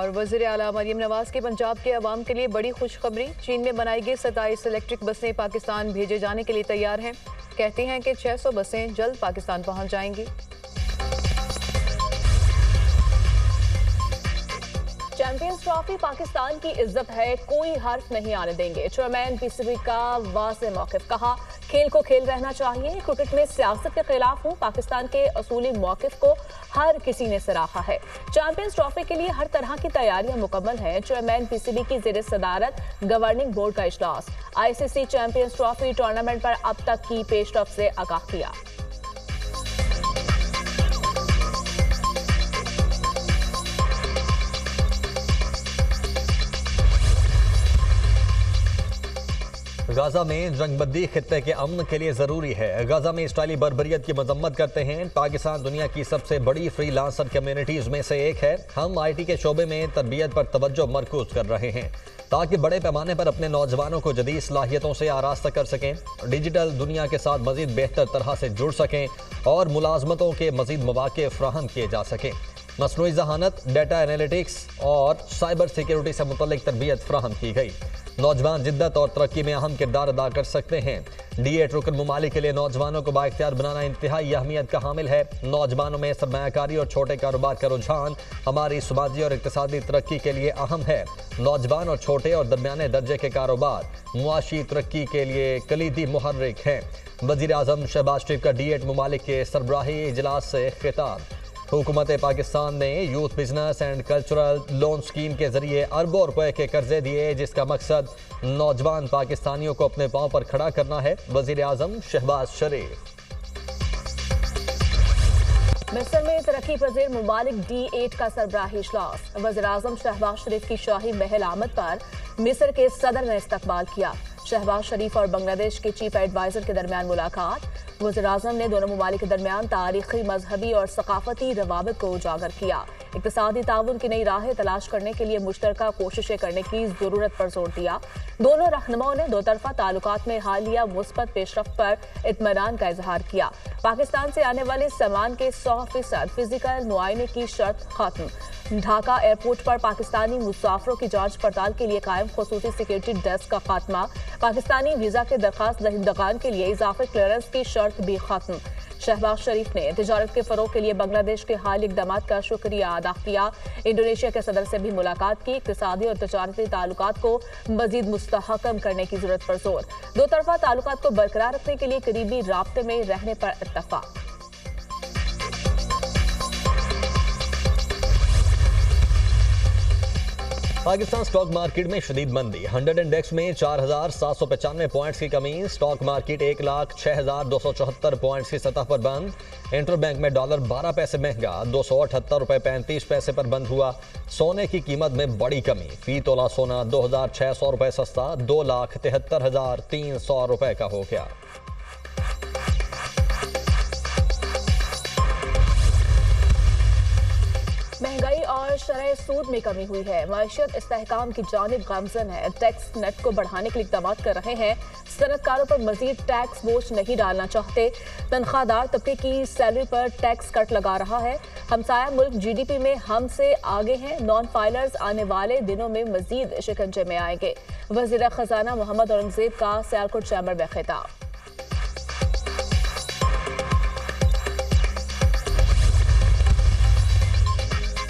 और वज़ीर आला मरियम नवाज के पंजाब के अवाम के लिए बड़ी खुशखबरी। चीन में बनाई गई 27 इलेक्ट्रिक बसें पाकिस्तान भेजे जाने के लिए तैयार हैं। कहते हैं कि 600 बसें जल्द पाकिस्तान पहुंच जाएंगी। चैंपियंस ट्रॉफी पाकिस्तान की इज्जत है, कोई हर्फ नहीं आने देंगे। चेयरमैन पीसीबी का वाज़ेह मौक़िफ़। कहा, खेल को खेल रहना चाहिए, क्रिकेट में सियासत के खिलाफ हूं। पाकिस्तान के असूली मौक़िफ़ को हर किसी ने सराहा है। चैंपियंस ट्रॉफी के लिए हर तरह की तैयारियां मुकम्मल हैं। चेयरमैन पीसीबी की ज़ेर सदारत गवर्निंग बोर्ड का इजलास। आईसीसी चैंपियंस ट्रॉफी टूर्नामेंट पर अब तक की पेशरफ से आगाह किया। गाजा में जंगबंदी खित्ते के अमन के लिए जरूरी है। गाजा में इस्राइली बर्बरियत की मजम्मत करते हैं। पाकिस्तान दुनिया की सबसे बड़ी फ्रीलांसर कम्युनिटीज में से एक है। हम आईटी के शोबे में तरबियत पर तवज्जो मरकूज कर रहे हैं ताकि बड़े पैमाने पर अपने नौजवानों को जदीद सलाहियतों से आरास्ता कर सकें, डिजिटल दुनिया के साथ मजीद बेहतर तरह से जुड़ सकें और मुलाजमतों के मजीद मौके फराहम किए जा सकें। मसनूई ज़हानत, डाटा एनालिटिक्स और साइबर सिक्योरिटी से मुतल्लिक तरबियत फराहम की गई। नौजवान जिद्दत और तरक्की में अहम किरदार अदा कर सकते हैं। D8 रुकन ममालिक के लिए नौजवानों को बाइख्तियार बनाना इंतहाई अहमियत का हामिल है। नौजवानों में सरमायाकारी और छोटे कारोबार का रुझान हमारी समाजी और इक़्तिसादी तरक्की के लिए अहम है। नौजवान और छोटे और दरमियाने दर्जे के कारोबार मुआशी तरक्की के लिए कलीदी मुहर्रिक हैं। वज़ीर आज़म शहबाज शरीफ का D8 ममालिक के सरबराही इजलास से खिताब। हुकूमत पाकिस्तान ने youth business and cultural loan scheme के जरिए अरबों रुपए के कर्जे दिए, जिसका मकसद नौजवान पाकिस्तानियों को अपने पांव पर खड़ा करना है। वज़ीर आज़म शहबाज शरीफ। मिस्र में तरक्की पजीर ममालिक D8 का सरबराही इजलास। वज़ीर आज़म शहबाज शरीफ की शाही महल आमद पर मिस्र के सदर ने इस्तकबाल किया। शहबाज शरीफ और बांग्लादेश के चीफ एडवाइजर के दरमियान मुलाकात। वज़ीर आज़म ने दोनों ममालिक के दरमियान तारीखी, मजहबी और सकाफती रवाबित को उजागर किया। इक़्तिसादी ताउन की नई राहें तलाश करने के लिए मुश्तरका कोशिशें करने की जरूरत पर जोर दिया। दोनों रहनुमाओं ने दो तरफा ताल्लुकात में हालिया मुस्बत पेशरफ्त पर इत्मीनान का इजहार किया। पाकिस्तान से आने वाले सामान के 100% फिजिकल मुआयने की शर्त खत्म। ढाका एयरपोर्ट पर पाकिस्तानी मुसाफिरों की जांच पड़ताल के लिए कायम खुसूसी सिक्योरिटी डेस्क का खात्मा। पाकिस्तानी वीजा के दरखास्त दहिंदगान के लिए इजाफी क्लियरेंस की शर्त भी खत्म। शहबाज शरीफ ने तिजारत के फरोग के लिए बांग्लादेश के हाल इकदामात का शुक्रिया अदा किया। इंडोनेशिया के सदर से भी मुलाकात की। इक़्तिसादी और तिजारती ताल्लुकात को मजीद मुस्तहकम करने की जरूरत पर जोर। दो तरफा ताल्लुकात को बरकरार रखने के लिए करीबी राब्ते में रहने पर इत्तफाक। पाकिस्तान स्टॉक मार्केट में शदीद मंदी। 100 इंडेक्स में 4,795 पॉइंट्स की कमी। स्टॉक मार्केट 1,06,274 पॉइंट्स की सतह पर बंद। इंटरबैंक में डॉलर 12 पैसे महंगा 278.35 पर बंद हुआ। सोने की कीमत में बड़ी कमी। फी तोला सोना 2,600 रुपये सस्ता 2,73,300 रुपये का हो गया। महंगाई और शरह सूद में कमी हुई है। मईशत इस्तेहकाम की जानिब गामजन है। टैक्स नेट को बढ़ाने के लिए इक़दाम कर रहे हैं। सनतकारों पर मजीद टैक्स बोझ नहीं डालना चाहते। तनख्वाहदार तबके की सैलरी पर टैक्स कट लगा रहा है। हमसाया मुल्क GDP में हमसे आगे हैं। नॉन फाइलर्स आने वाले दिनों में मजीद शिकंजे में आएंगे। वज़ीर खजाना मोहम्मद औरंगजेब का सियालकोट चैम्बर में खिताब।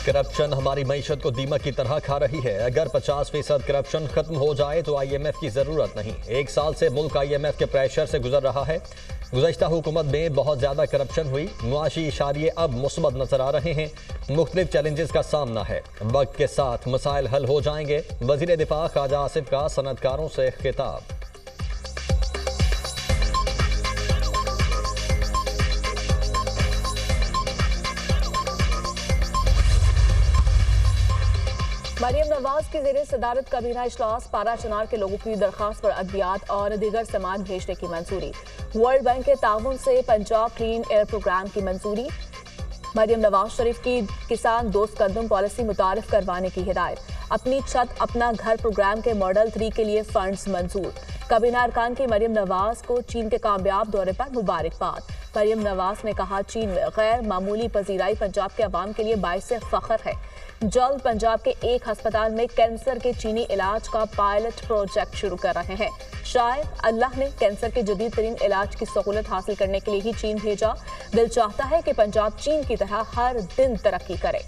करप्शन हमारी मईशत को दीमक की तरह खा रही है। अगर 50% करप्शन खत्म हो जाए तो IMF की जरूरत नहीं। एक साल से मुल्क IMF के प्रेशर से गुजर रहा है। गुज़श्ता हुकूमत में बहुत ज्यादा करप्शन हुई। मुआशी इशारे अब मुस्बत नजर आ रहे हैं। मुख्तलिफ चैलेंजेस का सामना है। वक्त के साथ मसाइल हल हो जाएंगे। वज़ीर दिफा ख्वाजा आसिफ का सनतकारों से खिताब। मरियम नवाज की ज़ेरे सदारत काबीना इजलास। पारा चनार के लोगों की दरखास्त पर अद्वियात और दीगर सामान भेजने की मंजूरी। वर्ल्ड बैंक के ताउन से पंजाब क्लीन एयर प्रोग्राम की मंजूरी। मरियम नवाज शरीफ की किसान दोस्त गंदम पॉलिसी मुतारिफ करवाने की हिदायत। अपनी छत अपना घर प्रोग्राम के मॉडल 3 के लिए फंड्स मंजूर। काबीना अरकान की मरियम नवाज को चीन के कामयाब दौरे पर मुबारकबाद। मरियम नवाज ने कहा, चीन में गैर मामूली पजीराई पंजाब के अवाम के लिए बाइस फख्र है। जल्द पंजाब के एक अस्पताल में कैंसर के चीनी इलाज का पायलट प्रोजेक्ट शुरू कर रहे हैं। शायद अल्लाह ने कैंसर के जदीद तरीन इलाज की सहूलत हासिल करने के लिए ही चीन भेजा। दिल चाहता है कि पंजाब चीन की तरह हर दिन तरक्की करे।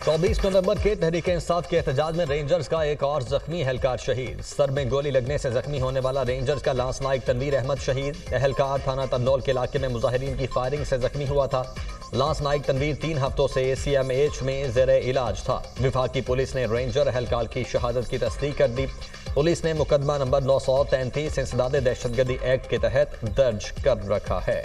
चौबीस नवंबर के तहरीक इंसाफ के एहतजाज में रेंजर्स का एक और जख्मी एहलकार शहीद। सर में गोली लगने से जख्मी होने वाला रेंजर्स का लांस नाइक तनवीर अहमद शहीद। एहलकार थाना तंदौल के इलाके में मुजाहिरीन की फायरिंग से जख्मी हुआ था। लांस नाइक तनवीर 3 हफ्तों से CMH में ज़ेरे इलाज था। विफाकी पुलिस ने रेंजर एहलकार की शहादत की तस्दीक कर दी। पुलिस ने मुकदमा नंबर 933 इंसदाद दहशतगर्दी एक्ट के तहत दर्ज कर रखा है।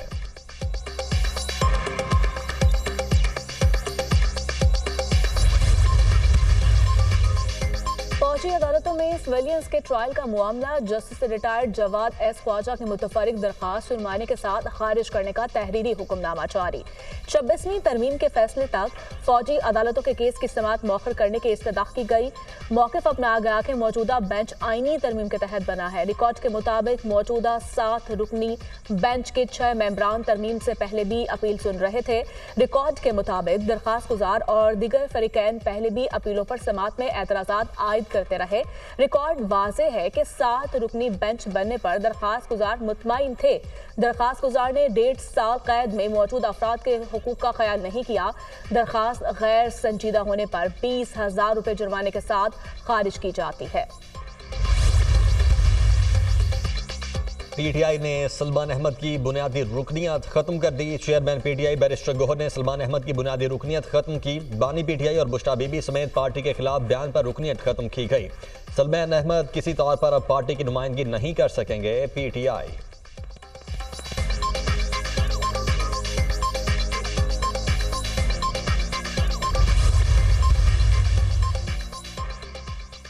फौजी अदालतों में सिविलियंस के ट्रायल का मामला Justice retired Jawad S Khawaja की मुतफरिक दरखास्त सुनवाने के साथ खारिज करने का तहरीरी हुक्मनामा जारी। 26वीं तरमीम के फैसले तक फौजी अदालतों के केस की समाअत मौखर करने की इस्तदाह की गई। मौक़िफ़ अपना गया कि मौजूदा बेंच आईनी तरमीम के तहत बना है। रिकॉर्ड के मुताबिक मौजूदा 7 रुकनी बेंच के 6 मेंबरान तरमीम से पहले भी अपील सुन रहे थे। रिकॉर्ड के मुताबिक दरखास्त गुजार और दीगर फरीकैन पहले भी अपीलों पर समाअत में एतराज़ात आयद करते रहे। रिकॉर्ड वाज़ेह है कि 7 रुकनी बेंच बनने पर दरखास्त गुजार मुतमईन थे। दरखास्त गुजार ने 1.5 साल कैद में मौजूद अफराद के हुकूक का ख्याल नहीं किया। दरखास्त गैर संजीदा होने पर 20,000 रुपए जुर्माने के साथ खारिज की जाती है। PTI ने सलमान अहमद की बुनियादी रुकनियत खत्म कर दी। चेयरमैन PTI बैरिस्टर गोहर ने सलमान अहमद की बुनियादी रुकनियत खत्म की। बानी PTI और बुश्रा बीबी समेत पार्टी के खिलाफ बयान पर रुकनियत खत्म की गई। सलमान अहमद किसी तौर पर अब पार्टी की नुमाइंदगी नहीं कर सकेंगे। PTI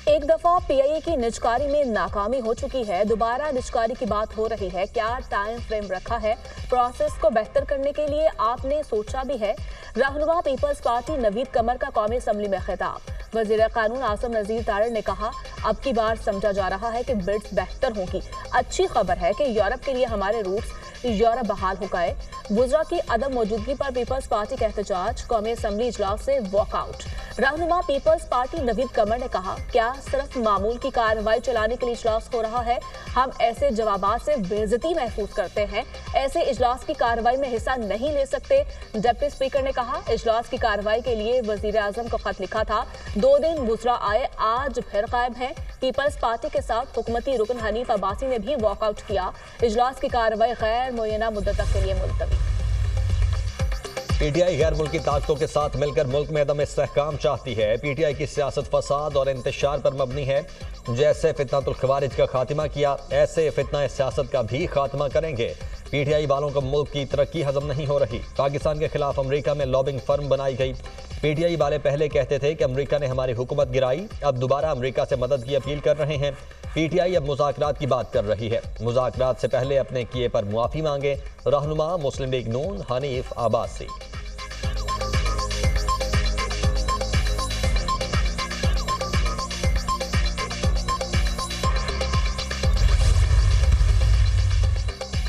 एक दफा PIA की निजकारी में नाकामी हो चुकी है, दोबारा निजकारी की बात हो रही है। क्या टाइम फ्रेम रखा है? प्रोसेस को बेहतर करने के लिए आपने सोचा भी है? रहनुमा पीपल्स पार्टी नवीद कमर का कौमी असम्बली में खिताब। वज़ीर कानून आसम नज़ीर तारड़ ने कहा, अब की बार समझा जा रहा है कि बिड्स बेहतर होंगी। अच्छी खबर है कि यूरोप के लिए हमारे रूट्स यूरोप बहाल हो गए। वुज़रा की अदम मौजूदगी पर पीपल्स पार्टी का एहतजाज, कौमी असम्बली इजलास से वॉकआउट। रहनुमा पीपल्स पार्टी नवीद कमर ने कहा, क्या सिर्फ मामूल की कार्रवाई चलाने के लिए इजलास हो रहा है? हम ऐसे जवाबात से बेइज्जती महसूस करते हैं। ऐसे इजलास की कार्रवाई में हिस्सा नहीं ले सकते। डिप्टी स्पीकर ने कहा, इजलास की कार्रवाई के लिए वजीर आजम को खत लिखा था। 2 दिन गुजरा आए, आज फिर गायब हैं। पीपल्स पार्टी के साथ हुकूमती रुकन हनीफ अब्बासी ने भी वॉकआउट किया। इजलास की कार्रवाई गैर मुय्यना मुद्दत तक के लिए मुलतवी। PTI गैर मुल्की ताकतों के साथ मिलकर मुल्क में अदम इस्तेहकाम चाहती है। PTI की सियासत फसाद और इंतशार पर मबनी है। जैसे फितनातुल खवारिज का खात्मा किया, ऐसे फितना सियासत का भी खात्मा करेंगे। PTI वालों को मुल्क की तरक्की हजम नहीं हो रही। पाकिस्तान के खिलाफ अमरीका में लॉबिंग फर्म बनाई गई। PTI वाले पहले कहते थे कि अमरीका ने हमारी हुकूमत गिराई, अब दोबारा अमरीका से मदद की अपील कर रहे हैं। PTI अब मुज़ाकरात की बात कर रही है। मुज़ाकरात से पहले अपने किए पर मुआफ़ी मांगे। रहनुमा मुस्लिम लीग नून हनीफ अब्बासी।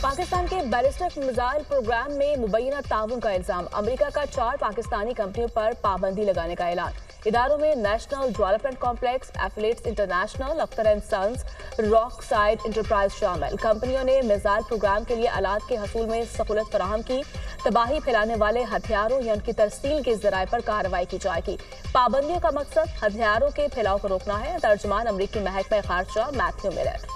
पाकिस्तान के बैलिस्टिक मिसाइल प्रोग्राम में मुबैना ताउन का इल्जाम। अमेरिका का 4 पाकिस्तानी कंपनियों पर पाबंदी लगाने का ऐलान। इदारों में national development complex, affiliates international, Akhtar and sons, rock side enterprise शामिल। कंपनियों ने मिसाइल प्रोग्राम के लिए आलात के हसूल में सहूलत फराहम की। तबाही फैलाने वाले हथियारों या उनकी तरसील के जराये पर कार्रवाई की जाएगी। पाबंदियों का मकसद हथियारों के फैलाव को रोकना है। तर्जमान अमरीकी महकमा खारजा Matthew Miller.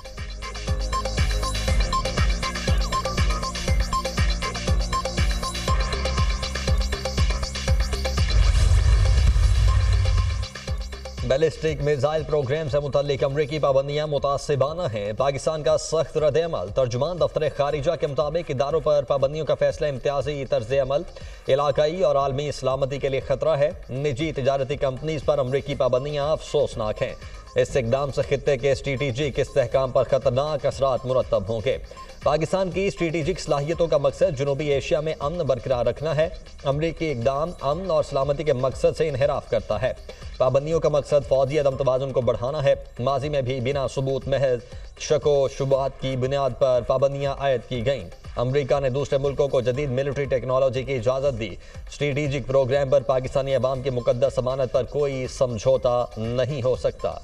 Ballistic missile program से मुतल्लिक अमरीकी पाबंदियां मुतासिबाना हैं। पाकिस्तान का सख्त रद्द-ए-अमल। तर्जुमान दफ्तर खारिजा के मुताबिक इदारों पर पाबंदियों का फैसला इम्तियाजी तर्ज-ए-अमल इलाकाई और आलमी सलामती के लिए खतरा है। निजी तिजारती कंपनीज पर अमरीकी पाबंदियां अफसोसनाक हैं। इस इकदाम से खित्ते के स्ट्रेटेजिक इस्तेहकाम पर खतरनाक असरात मुरतब होंगे। पाकिस्तान की स्ट्रेटेजिक सलाहियतों का मकसद जनूबी एशिया में अमन बरकरार रखना है। अमरीकी इकदाम अमन और सलामती के मकसद से इनहराफ करता है। पाबंदियों का मकसद फौजी अदम तवाज़ुन को बढ़ाना है। माजी में भी बिना सबूत महज शको शुबहात की बुनियाद पर पाबंदियां आयद की गईं। अमरीका ने दूसरे मुल्कों को जदीद मिलिट्री टेक्नोलॉजी की इजाज़त दी। स्ट्रेटेजिक प्रोग्राम पर पाकिस्तानी अवाम की मुकद्दस अमानत पर कोई समझौता नहीं हो सकता।